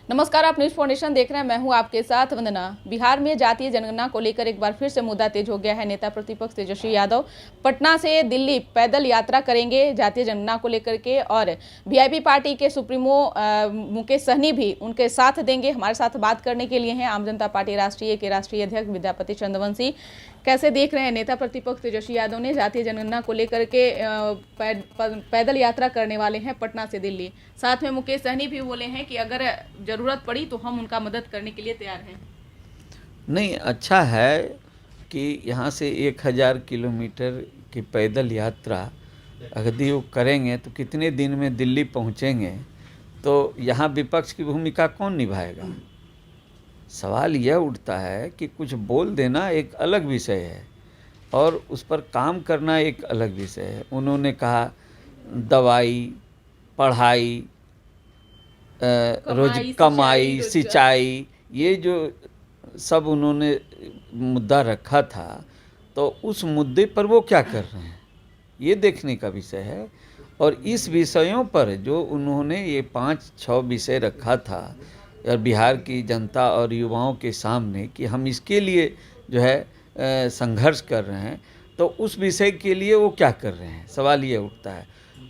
नमस्कार, आप news foundation देख रहे हैं। मैं हूं आपके साथ वंदना। बिहार में जातीय जनगणना को लेकर एक बार फिर से मुद्दा तेज हो गया है। नेता प्रतिपक्ष तेजस्वी यादव पटना से दिल्ली पैदल यात्रा करेंगे जातीय जनगणना को लेकर के, और वीआईपी पार्टी के सुप्रीमो मुकेश सहनी भी उनके साथ देंगे। हमारे साथ बात करने के लिए हैं आम जनता पार्टी राष्ट्रीय के राष्ट्रीय अध्यक्ष विद्यापति चंद्रवंशी। कैसे देख रहे हैं, नेता प्रतिपक्ष तेजस्वी यादव ने जातीय जनगणना को लेकर के पैदल यात्रा करने वाले हैं पटना से दिल्ली। साथ में मुकेश सहनी भी बोले हैं कि अगर जरूरत पड़ी तो हम उनका मदद करने के लिए तैयार हैं। नहीं, अच्छा है कि यहाँ से 1000 किलोमीटर की पैदल यात्रा यदि वो करेंगे तो कितने दिन में दिल्ली पहुँचेंगे, तो यहाँ विपक्ष की भूमिका कौन निभाएगा। सवाल यह उठता है कि कुछ बोल देना एक अलग विषय है और उस पर काम करना एक अलग विषय है। उन्होंने कहा दवाई, पढ़ाई, कमाई, सिंचाई, ये जो सब उन्होंने मुद्दा रखा था, तो उस मुद्दे पर वो क्या कर रहे हैं ये देखने का विषय है। और इस विषयों पर जो उन्होंने ये 5-6 विषय रखा था और बिहार की जनता और युवाओं के सामने कि हम इसके लिए जो है संघर्ष कर रहे हैं, तो उस विषय के लिए वो क्या कर रहे हैं, सवाल ये उठता है।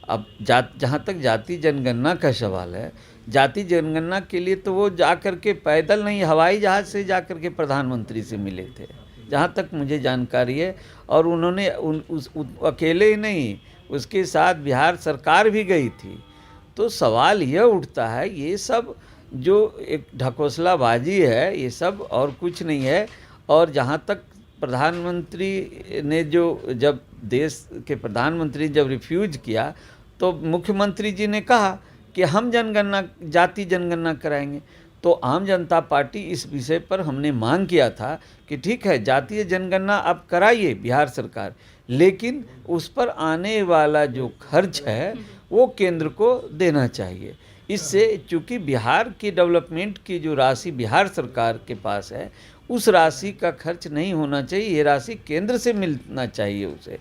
अब जहाँ तक जाति जनगणना का सवाल है, जाति जनगणना के लिए तो वो जाकर के पैदल नहीं, हवाई जहाज़ से जाकर के प्रधानमंत्री से मिले थे, जहाँ तक मुझे जानकारी है। और उन्होंने अकेले ही नहीं, उसके साथ बिहार सरकार भी गई थी। तो सवाल यह उठता है, ये सब जो एक ढकोसलाबाजी है, ये सब और कुछ नहीं है। और जहाँ तक प्रधानमंत्री ने जब देश के प्रधानमंत्री जब रिफ्यूज किया, तो मुख्यमंत्री जी ने कहा कि हम जाति जनगणना कराएंगे। तो आम जनता पार्टी इस विषय पर हमने मांग किया था कि ठीक है, जातीय जनगणना आप कराइए बिहार सरकार, लेकिन उस पर आने वाला जो खर्च है वो केंद्र को देना चाहिए। इससे चूँकि बिहार की डेवलपमेंट की जो राशि बिहार सरकार के पास है, उस राशि का खर्च नहीं होना चाहिए, ये राशि केंद्र से मिलना चाहिए उसे,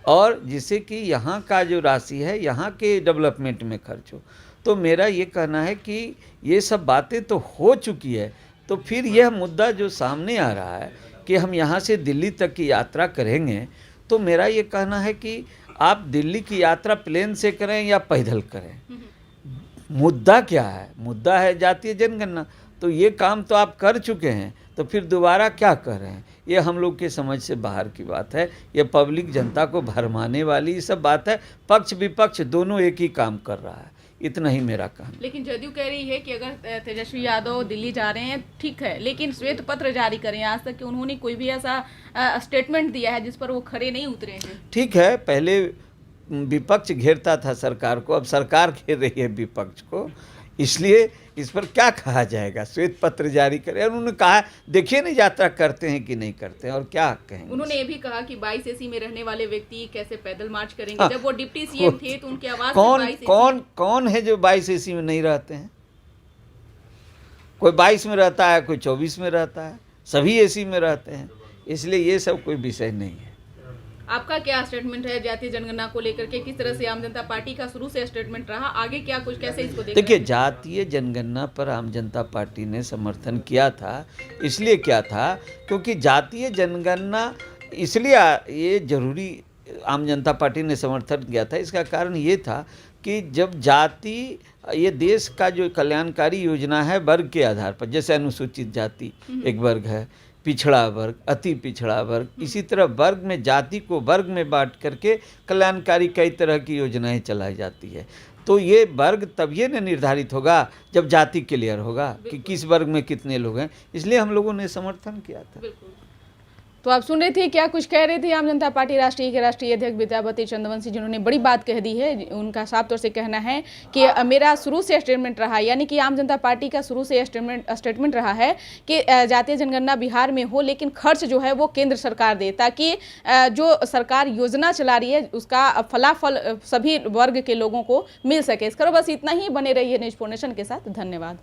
और जिससे कि यहाँ का जो राशि है यहाँ के डेवलपमेंट में खर्च हो। तो मेरा ये कहना है कि ये सब बातें तो हो चुकी है, तो फिर यह मुद्दा जो सामने आ रहा है कि हम यहाँ से दिल्ली तक की यात्रा करेंगे, तो मेरा ये कहना है कि आप दिल्ली की यात्रा प्लेन से करें या पैदल करें, मुद्दा क्या है? मुद्दा है जातीय जनगणना। तो ये काम तो आप कर चुके हैं, तो फिर दोबारा क्या कर रहे हैं? ये हम लोग के समझ से बाहर की बात है। ये पब्लिक जनता को भरमाने वाली ये सब बात है। पक्ष विपक्ष दोनों एक ही काम कर रहा है, इतना ही मेरा कहना। लेकिन जदयू कह रही है कि अगर तेजस्वी यादव दिल्ली जा रहे हैं ठीक है, लेकिन श्वेत पत्र जारी करें। आज तक कि उन्होंने कोई भी ऐसा स्टेटमेंट दिया है जिस पर वो खरे नहीं उतरे हैं। ठीक है, पहले विपक्ष घेरता था सरकार को, अब सरकार घेर रही है विपक्ष को, इसलिए इस पर क्या कहा जाएगा? श्वेत पत्र जारी करें। और उन्होंने कहा देखिए नहीं यात्रा करते हैं कि नहीं करते हैं, और क्या कहेंगे। उन्होंने ये भी कहा कि 22 AC में रहने वाले व्यक्ति कैसे पैदल मार्च करेंगे। जब वो डिप्टी सीएम थे तो उनकी आवाज कौन है जो 22 AC में नहीं रहते हैं? कोई 22 में रहता है, कोई 24 में रहता है, सभी AC में रहते हैं। इसलिए ये सब कोई विषय नहीं है। आपका क्या स्टेटमेंट है जातीय जनगणना को लेकर के? किस तरह से आम जनता पार्टी का शुरू से स्टेटमेंट रहा, आगे क्या कुछ कैसे इसको देखिए, जातीय जनगणना पर आम जनता पार्टी ने समर्थन किया था। इसलिए क्या था, क्योंकि जातीय जनगणना इसलिए ये जरूरी आम जनता पार्टी ने समर्थन किया था। इसका कारण ये था कि जब जाति, ये देश का जो कल्याणकारी योजना है वर्ग के आधार पर, जैसे अनुसूचित जाति एक वर्ग है, पिछड़ा वर्ग, अति पिछड़ा वर्ग, इसी तरह वर्ग में जाति को वर्ग में बांट करके कल्याणकारी कई तरह की योजनाएं चलाई जाती है। तो ये वर्ग तब ये न निर्धारित होगा जब जाति क्लियर होगा कि किस वर्ग में कितने लोग हैं। इसलिए हम लोगों ने समर्थन किया था। तो आप सुन रहे थे क्या कुछ कह रहे थे आम जनता पार्टी राष्ट्रीय के राष्ट्रीय अध्यक्ष विद्यापति चंद्रवंशी, जिन्होंने बड़ी बात कह दी है। उनका साफ तौर से कहना है कि मेरा शुरू से स्टेटमेंट रहा, यानी कि आम जनता पार्टी का शुरू से स्टेटमेंट रहा है कि जातीय जनगणना बिहार में हो, लेकिन खर्च जो है वो केंद्र सरकार दे, ताकि जो सरकार योजना चला रही है उसका फलाफल सभी वर्ग के लोगों को मिल सके। इस करो बस इतना ही। बने रहिए न्यूज फाउंडेशन के साथ। धन्यवाद।